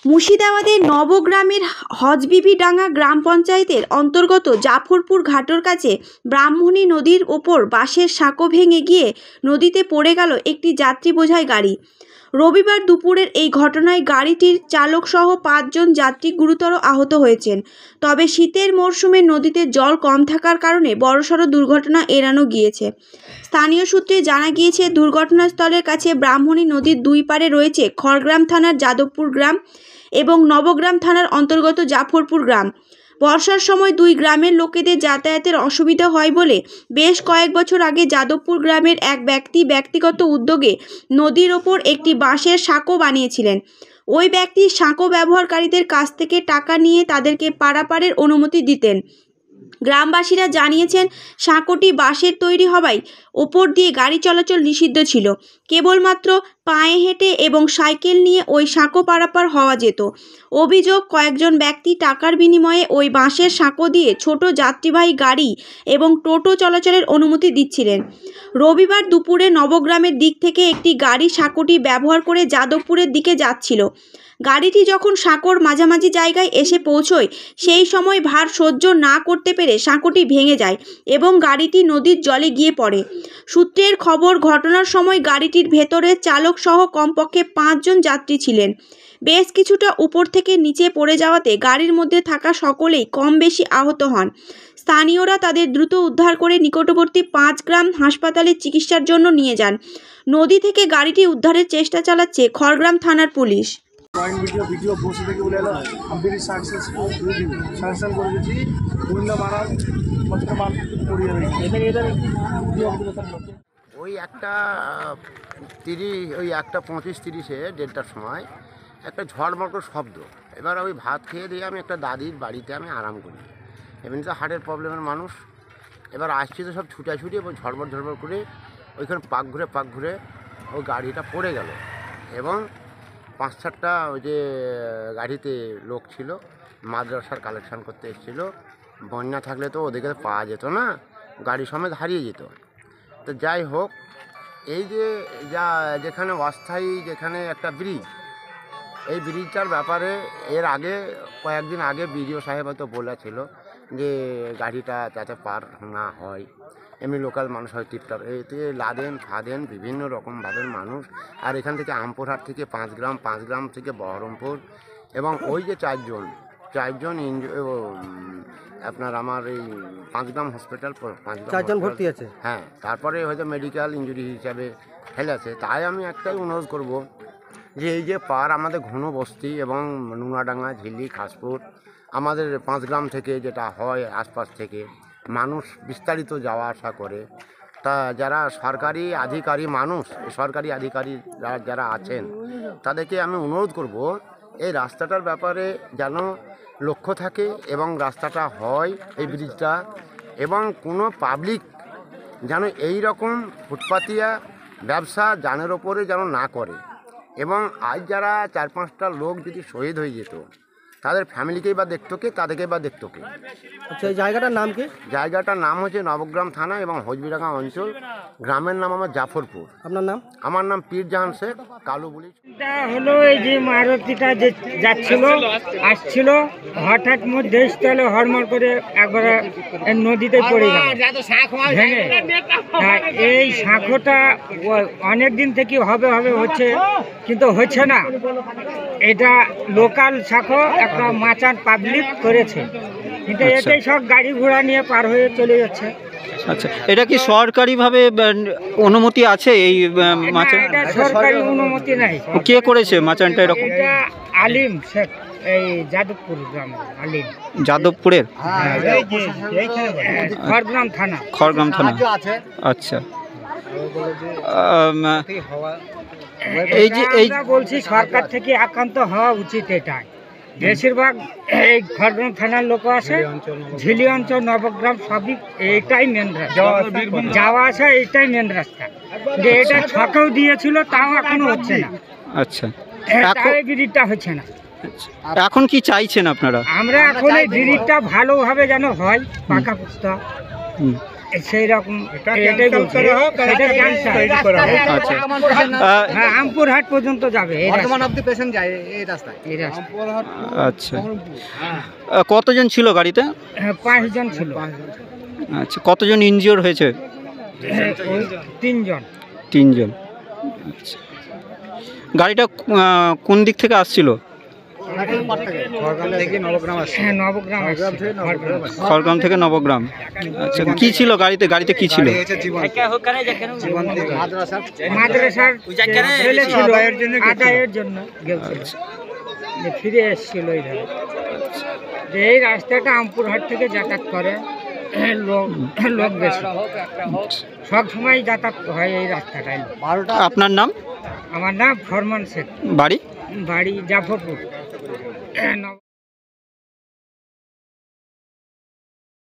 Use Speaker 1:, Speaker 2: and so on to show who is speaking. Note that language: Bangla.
Speaker 1: মুর্শিদাবাদের নবগ্রামের হজবিবিডাঙ্গা গ্রাম পঞ্চায়েতের অন্তর্গত জাফরপুর ঘাটর কাছে ব্রাহ্মণী নদীর ওপর বাঁশের সাঁকো ভেঙে গিয়ে নদীতে পড়ে গেল একটি যাত্রী বোঝাই গাড়ি। রবিবার দুপুরের এই ঘটনায় গাড়িটির চালকসহ ৫ জন যাত্রী গুরুতর আহত হয়েছেন। তবে শীতের মরশুমে নদীতে জল কম থাকার কারণে বড়সড় দুর্ঘটনা এড়ানো গিয়েছে। স্থানীয় সূত্রে জানা গিয়েছে, দুর্ঘটনাস্থলের কাছে ব্রাহ্মণী নদীর দুই পারে রয়েছে খড়গ্রাম থানার যাদবপুর গ্রাম এবং নবগ্রাম থানার অন্তর্গত জাফরপুর গ্রাম। বর্ষার সময় দুই গ্রামের লোকেদের যাতায়াতের অসুবিধা হয় বলে বেশ কয়েক বছর আগে যাদবপুর গ্রামের এক ব্যক্তি ব্যক্তিগত উদ্যোগে নদীর ওপর একটি বাঁশের সাঁকো বানিয়েছিলেন। ওই ব্যক্তি সাঁকো ব্যবহারকারীদের কাছ থেকে টাকা নিয়ে তাদেরকে পারাপারের অনুমতি দিতেন। গ্রামবাসীরা জানিয়েছেন, সাঁকোটি বাঁশের তৈরি হওয়ায় ওপর দিয়ে গাড়ি চলাচল নিষিদ্ধ ছিল। কেবলমাত্র পায়ে হেঁটে এবং সাইকেল নিয়ে ওই সাঁকো পারাপার হওয়া যেত। অভিযোগ, কয়েকজন ব্যক্তি টাকার বিনিময়ে ওই বাঁশের সাঁকো দিয়ে ছোট যাত্রীবাহী গাড়ি এবং টোটো চলাচলের অনুমতি দিচ্ছিলেন। রবিবার দুপুরে নবগ্রামের দিক থেকে একটি গাড়ি সাঁকোটি ব্যবহার করে যাদবপুরের দিকে যাচ্ছিল। গাড়িটি যখন সাঁকোর মাঝামাঝি জায়গায় এসে পৌঁছয়, সেই সময় ভার সহ্য না করতে পেরে সাঁকোটি ভেঙে যায় এবং গাড়িটি নদীর জলে গিয়ে পড়ে। সূত্রের খবর, ঘটনার সময় গাড়িটির ভেতরে চালক সহ কমপক্ষে ৫ জন যাত্রী ছিলেন। বেশ কিছুটা উপর থেকে নিচে পড়ে যাওয়াতে গাড়ির মধ্যে থাকা সকলেই কম বেশি আহত হন। স্থানীয়রা তাদের দ্রুত উদ্ধার করে নিকটবর্তী ৫ গ্রাম হাসপাতালে চিকিৎসার জন্য নিয়ে যান। নদী থেকে গাড়িটি উদ্ধারের চেষ্টা চালাচ্ছে খড়গ্রাম থানার পুলিশ।
Speaker 2: ভিডিও বসে থেকে বলে এলো ব্রিজ স্যাংশন করে দিচ্ছি, বিভিন্ন মারাল মাল পড়িয়ে
Speaker 3: ওই একটা 25-30-এ 1:30টার সময় একটা ঝড়মটর শব্দ। এবার ওই ভাত খেয়ে দিয়ে আমি একটা দাদির বাড়িতে আমি আরাম করি। এমনি তো হার্টের প্রবলেমের মানুষ। এবার আসছি তো সব ছুটাছুটি এবং ঝড়বড় করে ওইখানে পাক ঘুরে ওই গাড়িটা পড়ে গেল এবং 5-4টা ওই যে গাড়িতে লোক ছিল, মাদ্রাসার কালেকশান করতে এসেছিলো। বন্যা থাকলে তো ওদেরকে পাওয়া যেত না, গাড়ি সমেত হারিয়ে যেত। তো যাই হোক, এই যে যেখানে অস্থায়ী যেখানে একটা ব্রিজ, এই ব্রিজটার ব্যাপারে এর আগে কয়েকদিন আগে বিডিও সাহেব হয়তো বলেছিল যে গাড়িটা যাতে পার না হয়। এমনি লোকাল মানুষ হয় টিপটাপ এতে লাদেন ফাদেন বিভিন্ন রকমভাবে মানুষ। আর এখান থেকে আমপুরহাট থেকে 5 গ্রাম থেকে বহরমপুর এবং ওই যে চারজন আপনার আমার এই 5 গ্রাম হসপিটাল 5 গ্রাম
Speaker 2: ভর্তি আছে।
Speaker 3: হ্যাঁ, তারপরে হয়তো মেডিকেল ইঞ্জুরি হিসাবে ফেলেছে। তাই আমি একটাই অনুরোধ করব যে এই যে পার আমাদের ঘন বস্তি এবং নুনাডাঙ্গা, ঝিল্লি, খাসপুর, আমাদের 5 গ্রাম থেকে যেটা হয় আশপাশ থেকে মানুষ বিস্তারিত যাওয়া আসা করে। তা যারা সরকারি আধিকারিক যারা আছেন তাদেরকে আমি অনুরোধ করব এই রাস্তাটার ব্যাপারে যেন লক্ষ্য থাকে এবং রাস্তাটা হয় এই ব্রিজটা, এবং কোনো পাবলিক যেন এই রকম ফুটপাতিয়া ব্যবসা জানের ওপরে যেন না করে। এবং আজ যারা 4-5টা লোক যদি শহীদ হয়ে যেত, তাদের ফ্যামিলিকেই বা দেখতো কে, তাদেরকেই বা দেখতো কে।
Speaker 2: আচ্ছা, এই জায়গাটার নাম কি?
Speaker 3: জায়গাটার নাম হচ্ছে নবগ্রাম থানা এবং হজবিডাঙ্গা অঞ্চল। গ্রামের নাম আমার জাফরপুর।
Speaker 2: আপনার নাম?
Speaker 3: আমার নাম পীরজাহান শেখ, কালু বলি।
Speaker 4: এটা হলো এই যে মারুতিটা যে আসছিল হঠাৎ মধ্যে স্থলে হড়মড় করে একবারে নদীতে পড়ে গেল ভেঙে। এই শাঁখোটা অনেক দিন থেকে হবে হচ্ছে, কিন্তু হচ্ছে না। এটা লোকাল শাঁখো, একটা মাচান পাবলিক করেছে, কিন্তু এটাই সব গাড়ি ঘোড়া নিয়ে পার হয়ে চলে যাচ্ছে।
Speaker 5: আচ্ছা, এটা কি সরকারিভাবে অনুমতি আছে এই মাচান?
Speaker 4: এটা সরকারি অনুমতি নাই।
Speaker 5: কে করেছে মাচানটা এরকম?
Speaker 4: এটা আলিম শেখ, এই যাদবপুর গ্রামের আলিম।
Speaker 5: যাদবপুরের?
Speaker 4: খড়গ্রাম থানা।
Speaker 5: খড়গ্রাম থানা, আচ্ছা।
Speaker 4: এই বলছি সরকার থেকে একান্ত হওয়া উচিত। এটাই বেশিরভাগ এই খড়গ্রাম থানার লোক আছে, ঝিলি অঞ্চল, নবগ্রাম সবই এইটাই মেন রাস্তা, যাওয়া আসা এইটাই মেন রাস্তা। যে এটা ছকেও দিয়েছিল, তাও এখনো হচ্ছে না।
Speaker 5: আচ্ছা,
Speaker 4: এই ব্রিজটা হচ্ছে না।
Speaker 5: এখন কি চাইছেন আপনারা?
Speaker 4: আমরা এখন এই ব্রিজটা ভালোভাবে যেন হয়, পাকা পুস্তা। সেই রকম এটাই বলছে এটা ক্যান্সার
Speaker 5: আচ্ছা
Speaker 4: হ্যাঁ আমপুরহাট পর্যন্ত যাবে এই রাস্তায়
Speaker 5: আচ্ছা কতজন ছিল গাড়িতে?
Speaker 4: হ্যাঁ 5 জন ছিল
Speaker 5: আচ্ছা কতজন ইনজিওর হয়েছে?
Speaker 4: ওই 3 জন
Speaker 5: 3 জন। আচ্ছা গাড়িটা কোন দিক থেকে আসছিল?
Speaker 4: হ্যাঁ নবগ্রাম আসছে,
Speaker 5: খড়গ্রাম থেকে নবগ্রাম। আচ্ছা কি ছিল গাড়িতে? গাড়িতে কি ছিল?
Speaker 4: মাদ্রাসার ছেলে ছিল আদায়ের জন্য গেছে যে ফিরে এসেছিল এই ধারে। যে এই রাস্তাটা আমপুরহাট থেকে যাতায়াত করে লোক বেশি, সব সময় যাতায়াত হয় এই রাস্তাটাই।
Speaker 5: আপনার নাম?
Speaker 4: আমার নাম ফরমান শেখ,
Speaker 5: বাড়ি?
Speaker 4: বাড়ি জাফরপুর।